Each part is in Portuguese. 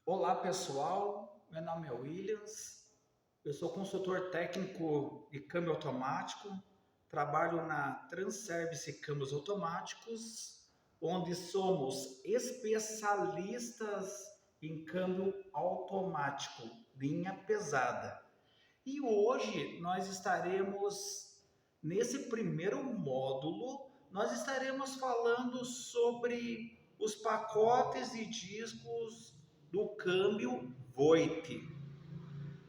Olá pessoal, meu nome é Williams, eu sou consultor técnico de câmbio automático, trabalho na Transervice Câmbios Automáticos, onde somos especialistas em câmbio automático, linha pesada. E hoje nós estaremos, nesse primeiro módulo, nós estaremos falando sobre os pacotes de discos do câmbio Voit.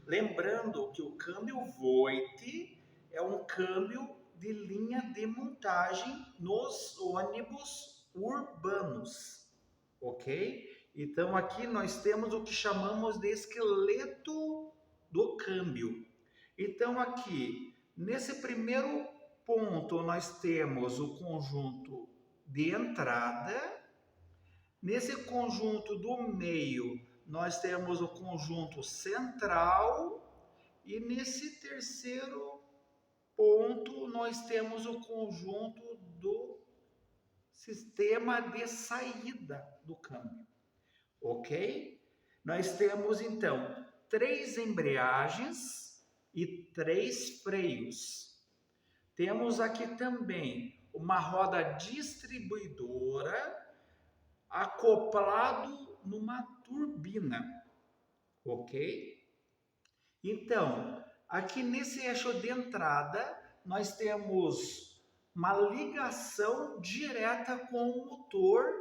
Lembrando que o câmbio Voit é um câmbio de linha de montagem nos ônibus urbanos, ok? Então aqui nós temos o que chamamos de esqueleto do câmbio. Então aqui, nesse primeiro ponto, nós temos o conjunto de entrada. Nesse conjunto do meio, nós temos o conjunto central. E nesse terceiro ponto, nós temos o conjunto do sistema de saída do câmbio. Ok? Nós temos então 3 embreagens e 3 freios. Temos aqui também uma roda distribuidora acoplado numa turbina, ok? Então, aqui nesse eixo de entrada, nós temos uma ligação direta com o motor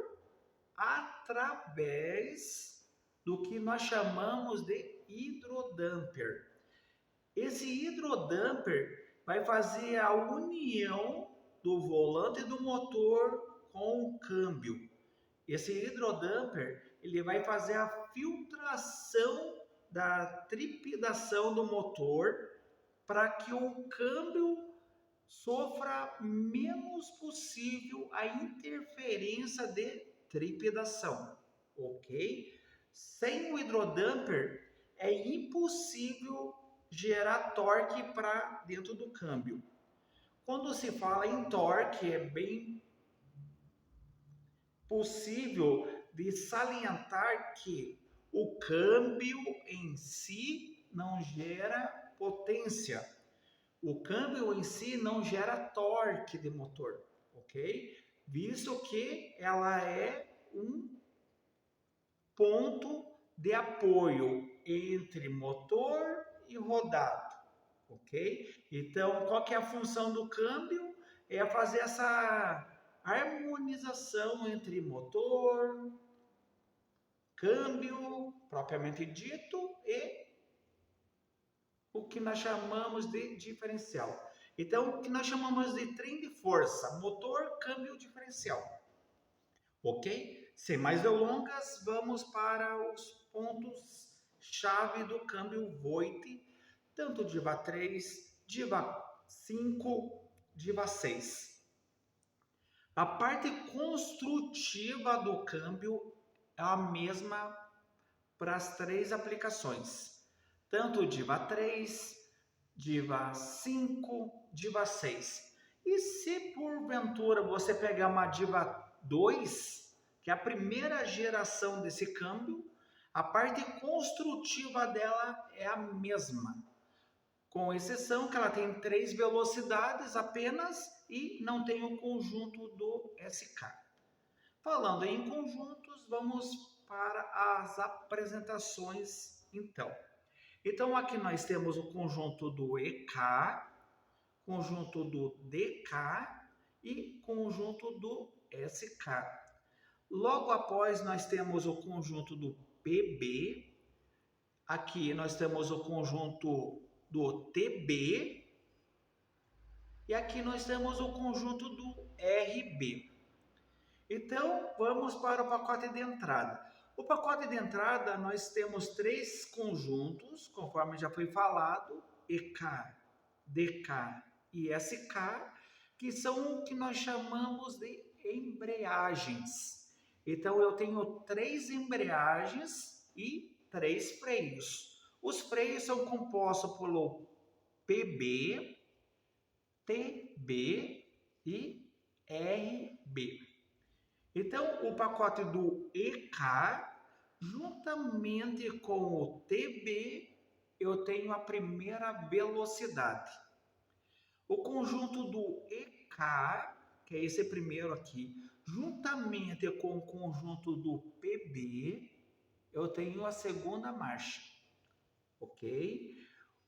através do que nós chamamos de hidrodamper. Esse hidrodamper vai fazer a união do volante do motor com o câmbio. Esse hidrodamper ele vai fazer a filtração da trepidação do motor para que o câmbio sofra menos possível a interferência de trepidação, ok? Sem o hidrodamper é impossível gerar torque para dentro do câmbio. Quando se fala em torque, é bem possível de salientar que o câmbio em si não gera potência. O câmbio em si não gera torque de motor, ok? Visto que ela é um ponto de apoio entre motor e rodado, ok? Então, qual que é a função do câmbio? É fazer essa harmonização entre motor, câmbio, propriamente dito, e o que nós chamamos de diferencial. Então, o que nós chamamos de trem de força, motor, câmbio, diferencial. Ok? Sem mais delongas, vamos para os pontos-chave do câmbio Voit, tanto Diva 3, Diva 5, Diva 6. A parte construtiva do câmbio é a mesma para as 3 aplicações, tanto Diva 3, Diva 5, Diva 6. E se porventura você pegar uma Diva 2, que é a primeira geração desse câmbio, a parte construtiva dela é a mesma, com exceção que ela tem 3 velocidades apenas e não tem o conjunto do SK. Falando em conjuntos, vamos para as apresentações então. Então aqui nós temos o conjunto do EK, conjunto do DK e conjunto do SK. Logo após nós temos o conjunto do PB, aqui nós temos o conjunto do TB e aqui nós temos o conjunto do RB. Então, vamos para o pacote de entrada. O pacote de entrada, nós temos 3 conjuntos, conforme já foi falado, EK, DK e SK, que são o que nós chamamos de embreagens. Então, eu tenho 3 embreagens e 3 freios. Os freios são compostos pelo PB, TB e RB. Então, o pacote do EK Juntamente com o TB, eu tenho a primeira velocidade. O conjunto do EK, que é esse primeiro aqui, juntamente com o conjunto do PB, eu tenho a segunda marcha, ok?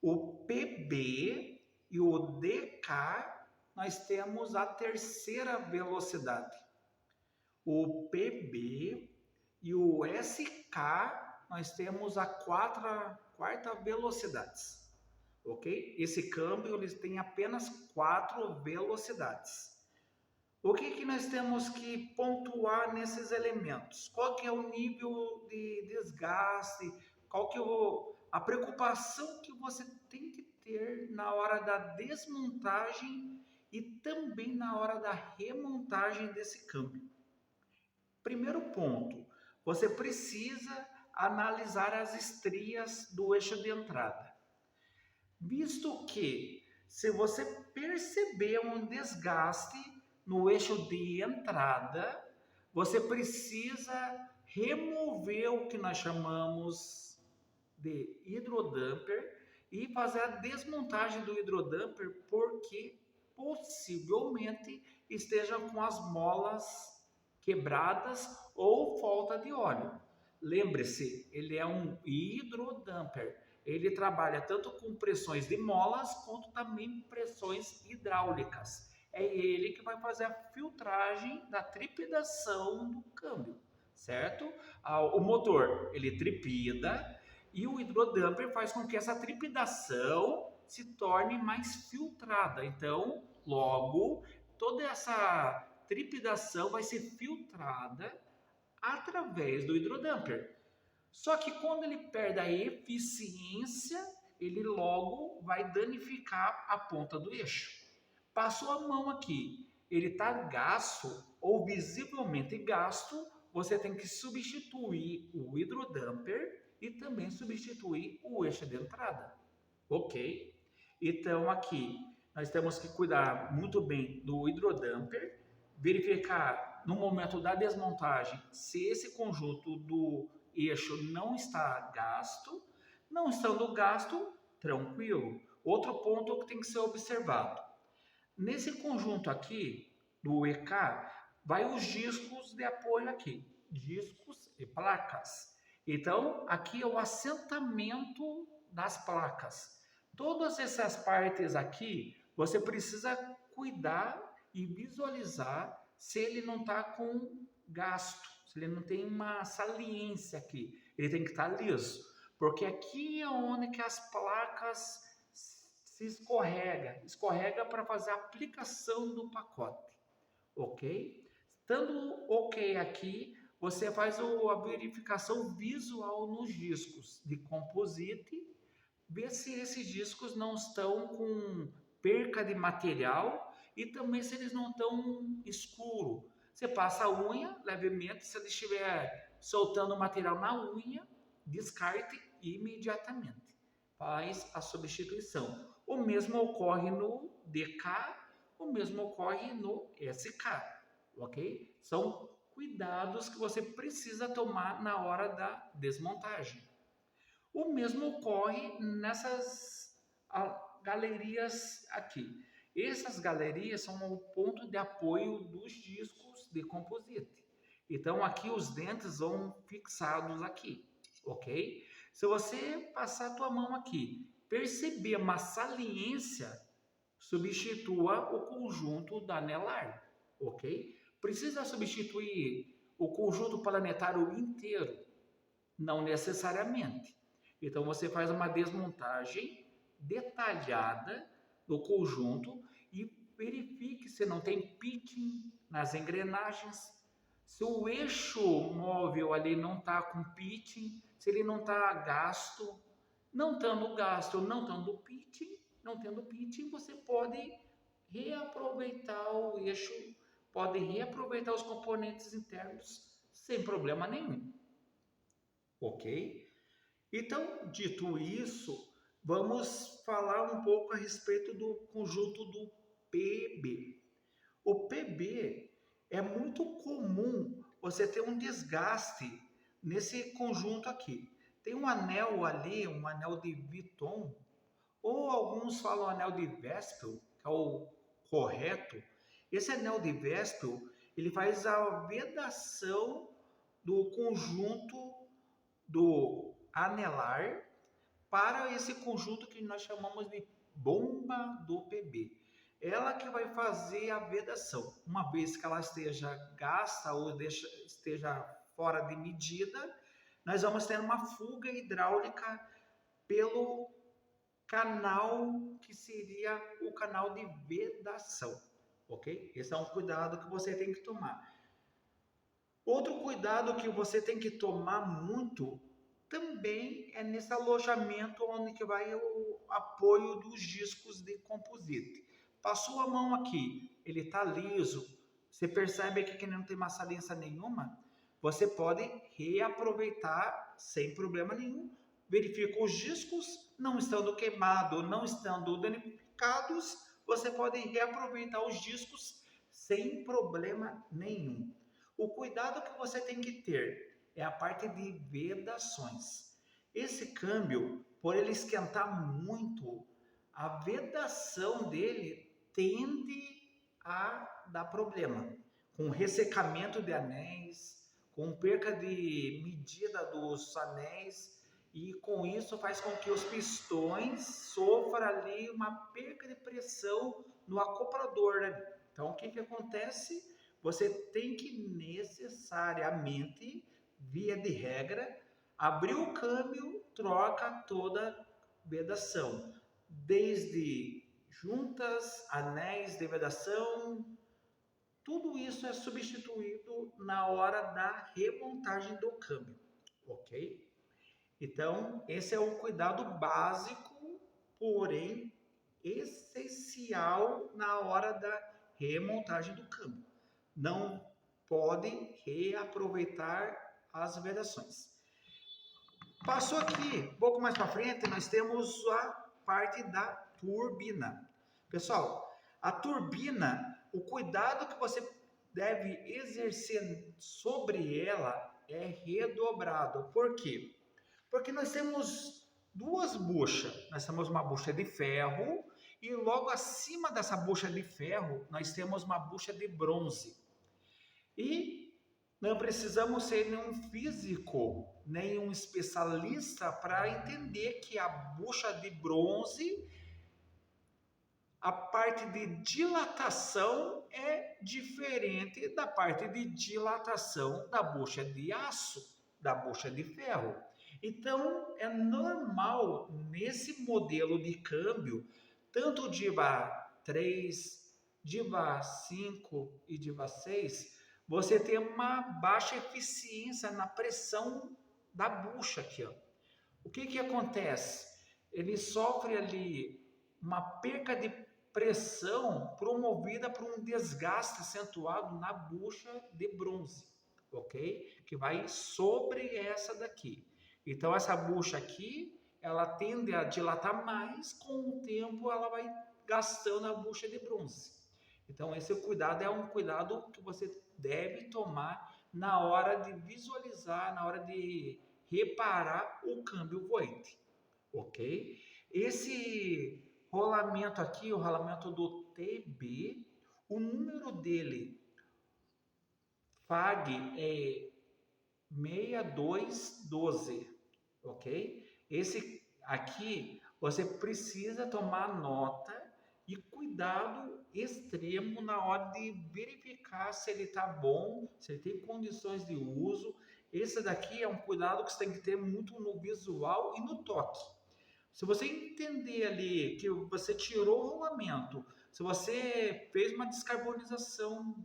O PB e o DK, nós temos a terceira velocidade. O PB e o SK, nós temos a quarta velocidade. Ok? Esse câmbio ele tem apenas 4 velocidades. O que nós temos que pontuar nesses elementos? Qual que é o nível de desgaste? Qual que é a preocupação que você tem que ter na hora da desmontagem e também na hora da remontagem desse câmbio? Primeiro ponto, você precisa analisar as estrias do eixo de entrada. Visto que, se você perceber um desgaste no eixo de entrada, você precisa remover o que nós chamamos de hidrodumper e fazer a desmontagem do hidrodumper, porque possivelmente estejam com as molas quebradas ou falta de óleo. Lembre-se, ele é um hidrodumper. Ele trabalha tanto com pressões de molas quanto também pressões hidráulicas. É ele que vai fazer a filtragem da trepidação do câmbio, certo? O motor, ele trepida e o hidrodumper faz com que essa trepidação se torne mais filtrada. Então, logo, toda essa trepidação vai ser filtrada através do hidrodumper. Só que quando ele perde a eficiência, ele logo vai danificar a ponta do eixo. Passou a mão aqui, ele está gasto ou visivelmente gasto, você tem que substituir o hidrodumper e também substituir o eixo de entrada. Ok? Então aqui nós temos que cuidar muito bem do hidrodumper, verificar no momento da desmontagem se esse conjunto do eixo não está gasto. Não estando gasto, tranquilo. Outro ponto que tem que ser observado. Nesse conjunto aqui, do EK, vai os discos de apoio aqui. Discos e placas. Então, aqui é o assentamento das placas. Todas essas partes aqui, você precisa cuidar e visualizar se ele não está com gasto, se ele não tem uma saliência aqui. Ele tem que estar liso, porque aqui é onde que as placas se escorrega para fazer a aplicação do pacote, ok? Estando ok aqui, você faz a verificação visual nos discos de composite, ver se esses discos não estão com perca de material e também se eles não estão escuros. Você passa a unha levemente, se ele estiver soltando material na unha, descarte imediatamente. Faz a substituição. O mesmo ocorre no DK, o mesmo ocorre no SK, ok? São cuidados que você precisa tomar na hora da desmontagem. O mesmo ocorre nessas galerias aqui. Essas galerias são o ponto de apoio dos discos de composite. Então aqui os dentes vão fixados aqui, ok? Se você passar a tua mão aqui, perceber uma saliência, substitua o conjunto da anelar, ok? Precisa substituir o conjunto planetário inteiro? Não necessariamente. Então você faz uma desmontagem detalhada do conjunto e verifique se não tem pitching nas engrenagens, se o eixo móvel ali não está com pitching, se ele não está gasto. Não tendo gasto, não tendo pitching, você pode reaproveitar o eixo, pode reaproveitar os componentes internos sem problema nenhum. Ok? Então, dito isso, vamos falar um pouco a respeito do conjunto do PB. O PB é muito comum você ter um desgaste nesse conjunto aqui. Tem um anel ali, um anel de Viton, ou alguns falam anel de Vespel, que é o correto. Esse anel de Vespel, ele faz a vedação do conjunto do anelar para esse conjunto que nós chamamos de bomba do PB. Ela que vai fazer a vedação. Uma vez que ela esteja gasta ou esteja fora de medida, nós vamos ter uma fuga hidráulica pelo canal que seria o canal de vedação, ok? Esse é um cuidado que você tem que tomar. Outro cuidado que você tem que tomar muito também é nesse alojamento onde que vai o apoio dos discos de composite. Passou a mão aqui, ele está liso, você percebe aqui que não tem maçarença nenhuma, você pode reaproveitar sem problema nenhum. Verifica os discos, não estando queimados, não estando danificados, você pode reaproveitar os discos sem problema nenhum. O cuidado que você tem que ter é a parte de vedações. Esse câmbio, por ele esquentar muito, a vedação dele tende a dar problema, com ressecamento de anéis, com perca de medida dos anéis, e com isso faz com que os pistões sofram ali uma perca de pressão no acoplador, né? Então, o que que acontece? Você tem que necessariamente, via de regra, abrir o câmbio, troca toda a vedação, desde juntas, anéis de vedação, tudo isso é substituído na hora da remontagem do câmbio, ok? Então, esse é um cuidado básico, porém essencial na hora da remontagem do câmbio. Não pode reaproveitar as vedações. Passou aqui, um pouco mais para frente, nós temos a parte da turbina. Pessoal, a turbina, o cuidado que você deve exercer sobre ela é redobrado. Por quê? Porque nós temos duas buchas. Nós temos uma bucha de ferro e logo acima dessa bucha de ferro nós temos uma bucha de bronze. E não precisamos ser nenhum físico, nenhum especialista para entender que a bucha de bronze, a parte de dilatação é diferente da parte de dilatação da bucha de aço, da bucha de ferro. Então, é normal nesse modelo de câmbio, tanto Diva 3, Diva 5 e Diva 6, você tem uma baixa eficiência na pressão da bucha aqui, ó. O que que acontece? Ele sofre ali uma perca de pressão promovida por um desgaste acentuado na bucha de bronze, ok? Que vai sobre essa daqui. Então essa bucha aqui, ela tende a dilatar mais, com o tempo ela vai gastando a bucha de bronze. Então esse cuidado é um cuidado que você deve tomar na hora de visualizar, na hora de reparar o câmbio voente, ok? Esse rolamento aqui, o rolamento do TB, o número dele, FAG, é 6212, ok? Esse aqui, você precisa tomar nota e cuidado extremo na hora de verificar se ele está bom, se ele tem condições de uso. Esse daqui é um cuidado que você tem que ter muito no visual e no toque. Se você entender ali que você tirou o rolamento, se você fez uma descarbonização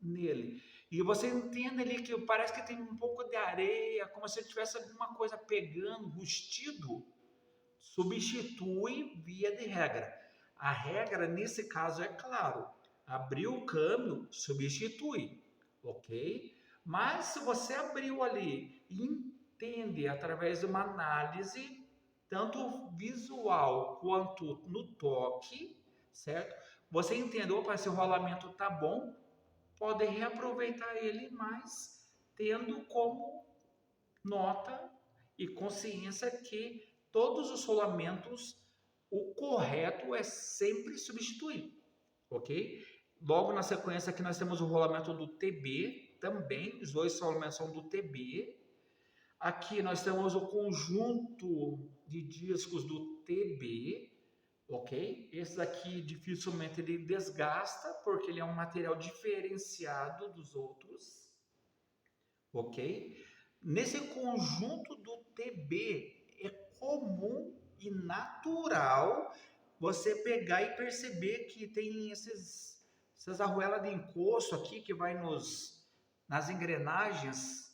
nele, e você entende ali que parece que tem um pouco de areia, como se tivesse alguma coisa pegando, rustido, substitui via de regra. A regra, nesse caso, é claro, abriu o câmbio, substitui, ok? Mas se você abriu ali e entende através de uma análise, tanto visual quanto no toque, certo? Você entende, opa, esse rolamento tá bom, pode reaproveitar ele, mas tendo como nota e consciência que todos os rolamentos, o correto é sempre substituir, ok? Logo na sequência aqui nós temos o rolamento do TB, também, os dois rolamentos são do TB. Aqui nós temos o conjunto de discos do TB, ok? Esse daqui dificilmente ele desgasta, porque ele é um material diferenciado dos outros, ok? Nesse conjunto do TB, é comum e natural você pegar e perceber que tem essas arruelas de encosto aqui que vai nas engrenagens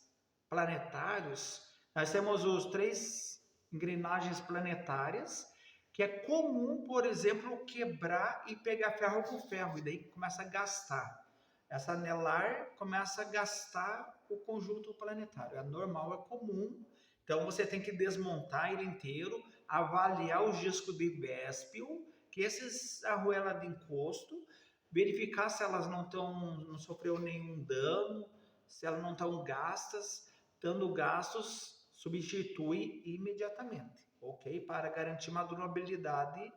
planetários. Nós temos os 3 engrenagens planetárias, que é comum, por exemplo, quebrar e pegar ferro com ferro, e daí começa a gastar. Essa anelar começa a gastar o conjunto planetário. É normal, é comum. Então você tem que desmontar ele inteiro, avaliar os discos de Vespel, que esses arruelas de encosto, verificar se elas não sofreu nenhum dano, se elas não estão gastas. Estando gastos, substitui imediatamente, ok? Para garantir uma durabilidade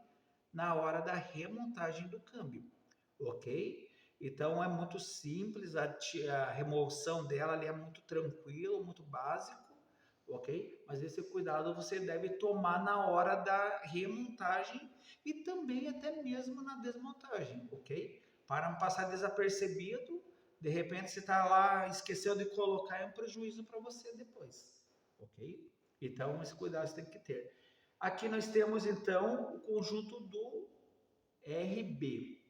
na hora da remontagem do câmbio, ok? Então é muito simples, a remoção dela ali é muito tranquilo, muito básico, ok? Mas esse cuidado você deve tomar na hora da remontagem e também até mesmo na desmontagem, ok? Para não passar desapercebido, de repente você está lá, esqueceu de colocar, é um prejuízo para você depois, ok? Então esse cuidado você tem que ter. Aqui nós temos então o conjunto do RB.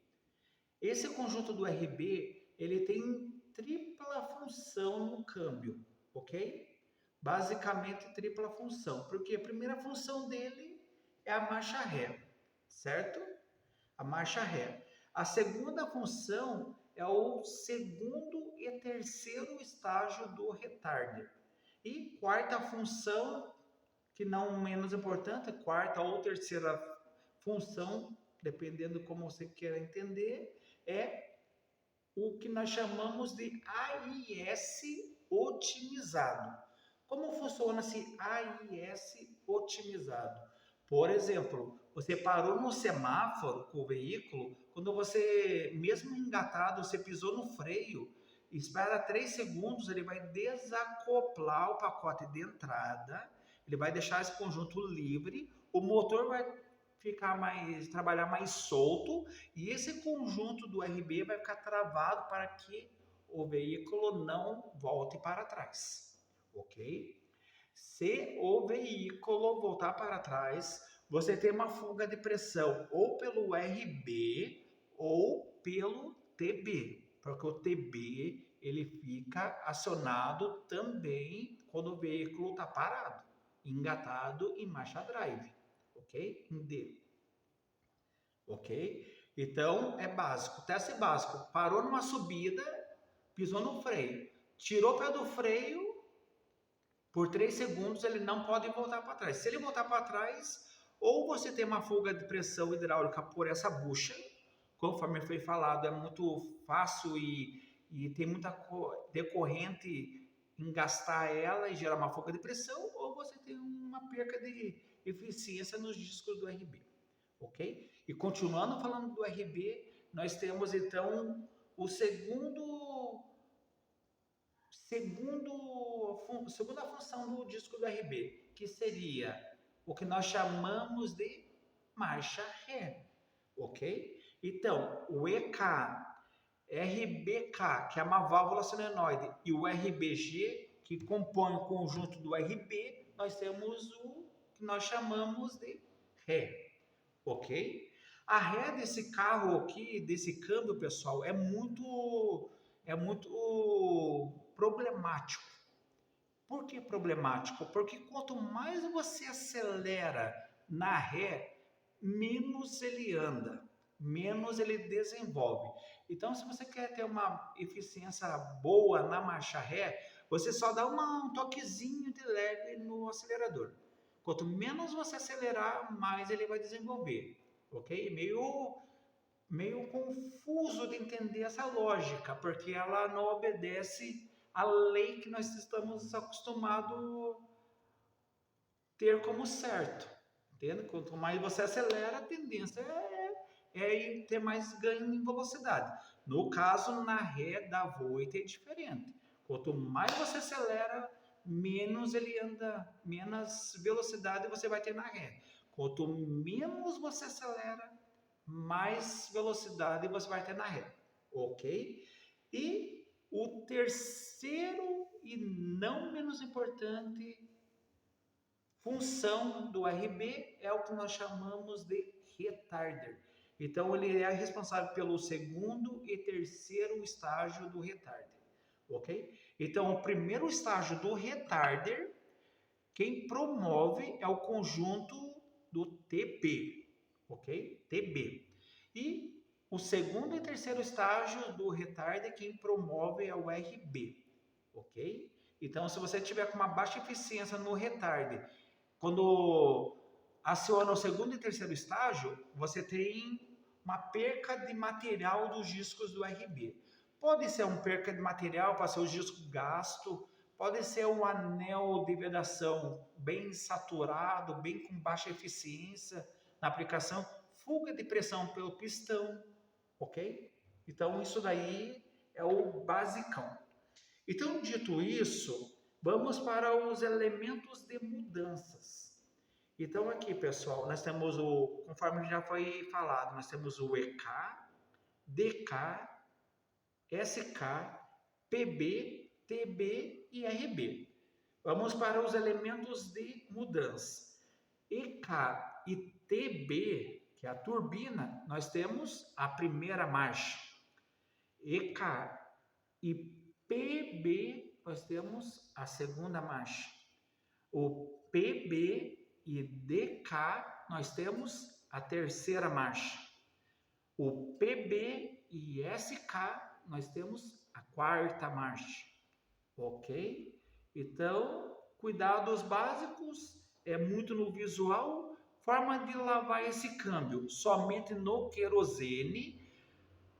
Esse conjunto do RB, ele tem tripla função no câmbio, ok? Basicamente tripla função, porque a primeira função dele é a marcha ré, certo? A marcha ré. A segunda função é o segundo e terceiro estágio do retarder. E quarta função, que não menos importante, quarta ou terceira função, dependendo como você quer entender, é o que nós chamamos de AIS otimizado. Como funciona esse AIS otimizado? Por exemplo, você parou no semáforo com o veículo, quando você, mesmo engatado, você pisou no freio, espera 3 segundos, ele vai desacoplar o pacote de entrada, ele vai deixar esse conjunto livre, o motor vai trabalhar mais solto, e esse conjunto do RB vai ficar travado para que o veículo não volte para trás, ok? Se o veículo voltar para trás, você tem uma fuga de pressão ou pelo RB ou pelo TB, porque o TB ele fica acionado também quando o veículo está parado, engatado em marcha drive, ok? Em D, ok? Então é básico, teste básico. Parou numa subida, pisou no freio, tirou o pé do freio, por 3 segundos ele não pode voltar para trás. Se ele voltar para trás, ou você tem uma fuga de pressão hidráulica por essa bucha, conforme foi falado, é muito fácil e tem muita decorrente em gastar ela e gerar uma fuga de pressão, ou você tem uma perca de eficiência nos discos do RB, ok? E continuando falando do RB, nós temos então o segunda função do disco do RB, que seria o que nós chamamos de marcha ré, ok? Então, o EK, RBK, que é uma válvula solenoide, e o RBG, que compõe o conjunto do RB, nós temos o que nós chamamos de ré, ok? A ré desse carro aqui, desse câmbio, pessoal, é muito problemático. Por que problemático? Porque quanto mais você acelera na ré, menos ele anda, menos ele desenvolve. Então, se você quer ter uma eficiência boa na marcha ré, você só dá um toquezinho de leve no acelerador. Quanto menos você acelerar, mais ele vai desenvolver, ok? Meio confuso de entender essa lógica, porque ela não obedece a lei que nós estamos acostumados a ter como certo. Entende? Quanto mais você acelera, a tendência é ter mais ganho em velocidade. No caso, na ré da Voit é diferente. Quanto mais você acelera, menos ele anda, menos velocidade você vai ter na ré. Quanto menos você acelera, mais velocidade você vai ter na ré. Ok? E o terceiro e não menos importante função do RB é o que nós chamamos de retarder. Então, ele é responsável pelo segundo e terceiro estágio do retarder, ok? Então, o primeiro estágio do retarder, quem promove é o conjunto do TB, ok? TB. E o segundo e terceiro estágio do retarder, quem promove é o RB, ok? Então, se você tiver com uma baixa eficiência no retarder, quando aciona o segundo e terceiro estágio, você tem uma perca de material dos discos do RB. Pode ser uma perca de material para ser o disco gasto, pode ser um anel de vedação bem saturado, bem com baixa eficiência na aplicação, fuga de pressão pelo pistão, ok? Então isso daí é o basicão. Então, dito isso, vamos para os elementos de mudanças. Então, aqui, pessoal, nós temos conforme já foi falado, nós temos o EK, DK, SK, PB, TB e RB. Vamos para os elementos de mudança. EK e TB, que é a turbina, nós temos a primeira marcha. EK e PB, nós temos a segunda marcha. O PB e DK, nós temos a terceira marcha. O PB e SK, nós temos a quarta marcha. Ok? Então, cuidados básicos, é muito no visual. Forma de lavar esse câmbio, somente no querosene.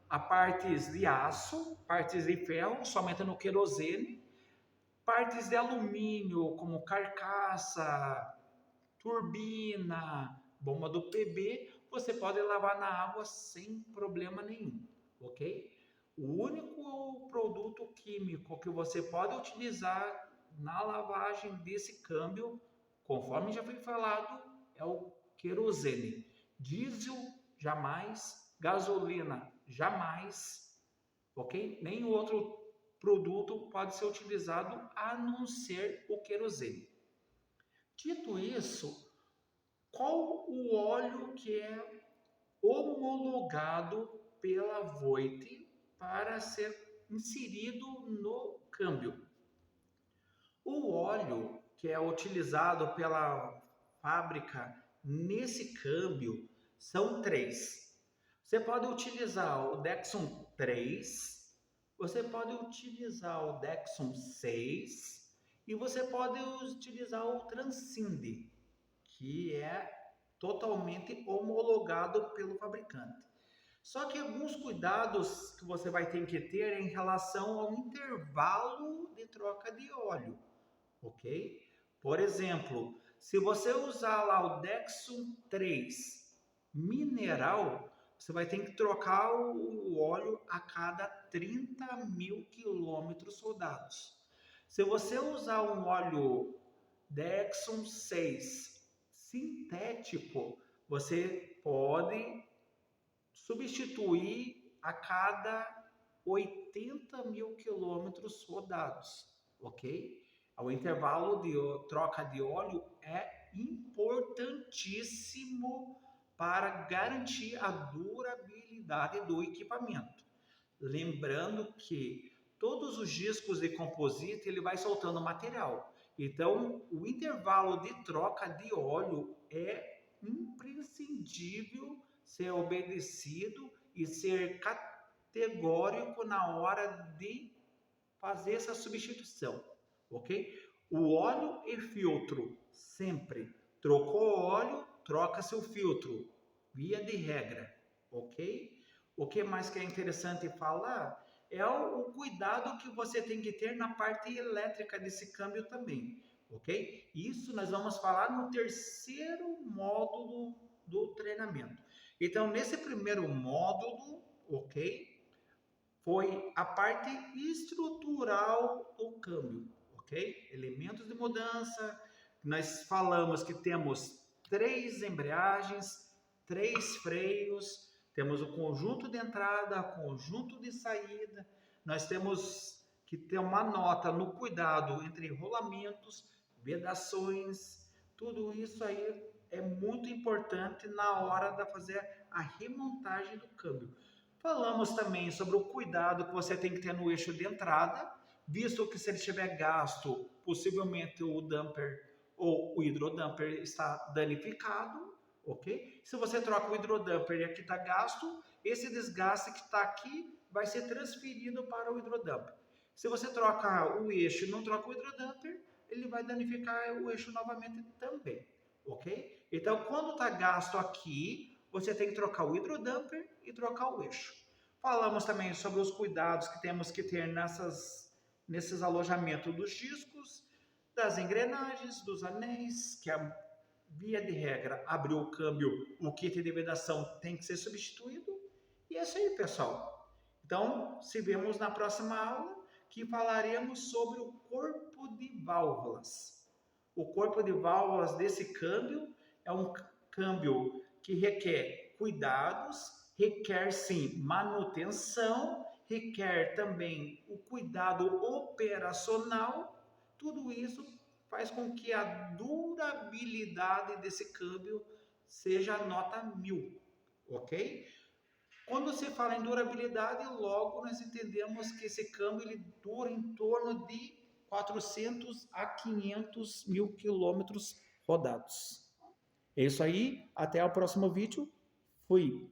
A partes de aço, partes de ferro, somente no querosene. Partes de alumínio, como carcaça, turbina, bomba do PB, você pode lavar na água sem problema nenhum, ok? O único produto químico que você pode utilizar na lavagem desse câmbio, conforme já foi falado, é o querosene. Diesel, jamais. Gasolina, jamais. Ok? Nenhum outro produto pode ser utilizado a não ser o querosene. Dito isso, qual o óleo que é homologado pela Voit para ser inserido no câmbio? O óleo que é utilizado pela fábrica nesse câmbio são três. Você pode utilizar o Dexon 3, você pode utilizar o Dexon 6 e você pode utilizar o Transcend, que é totalmente homologado pelo fabricante. Só que alguns cuidados que você vai ter que ter em relação ao intervalo de troca de óleo, ok? Por exemplo, se você usar lá o Dexon 3 mineral, você vai ter que trocar o óleo a cada 30.000 quilômetros rodados. Se você usar um óleo Dexon 6 sintético, você pode substituir a cada 80.000 quilômetros rodados, ok? O intervalo de troca de óleo é importantíssimo para garantir a durabilidade do equipamento. Lembrando que todos os discos de composite ele vai soltando material. Então, o intervalo de troca de óleo é imprescindível ser obedecido e ser categórico na hora de fazer essa substituição, ok? O óleo e filtro, sempre. Trocou óleo, troca-se o filtro, via de regra, ok? O que mais que é interessante falar é o cuidado que você tem que ter na parte elétrica desse câmbio também, ok? Isso nós vamos falar no terceiro módulo do treinamento. Então, nesse primeiro módulo, ok? Foi a parte estrutural do câmbio, ok? Elementos de mudança. Nós falamos que temos 3 embreagens, 3 freios, temos o conjunto de entrada, conjunto de saída. Nós temos que ter uma nota no cuidado entre rolamentos, vedações, tudo isso aí é muito importante na hora de fazer a remontagem do câmbio. Falamos também sobre o cuidado que você tem que ter no eixo de entrada, visto que se ele tiver gasto, possivelmente o damper ou o hidrodumper está danificado, ok? Se você troca o hidrodumper e aqui está gasto, esse desgaste que está aqui vai ser transferido para o hidrodumper. Se você troca o eixo e não troca o hidrodumper, ele vai danificar o eixo novamente também, ok? Então, quando está gasto aqui, você tem que trocar o hidrodumper e trocar o eixo. Falamos também sobre os cuidados que temos que ter nesses alojamentos dos discos, das engrenagens, dos anéis, que a via de regra abriu o câmbio, o kit de vedação tem que ser substituído. E é isso aí, pessoal. Então, se vemos na próxima aula, que falaremos sobre o corpo de válvulas. O corpo de válvulas desse câmbio é um câmbio que requer cuidados, requer sim manutenção, requer também o cuidado operacional. Tudo isso faz com que a durabilidade desse câmbio seja nota 1000, ok? Quando se fala em durabilidade, logo nós entendemos que esse câmbio ele dura em torno de 400 a 500 mil quilômetros rodados. É isso aí, até o próximo vídeo. Fui!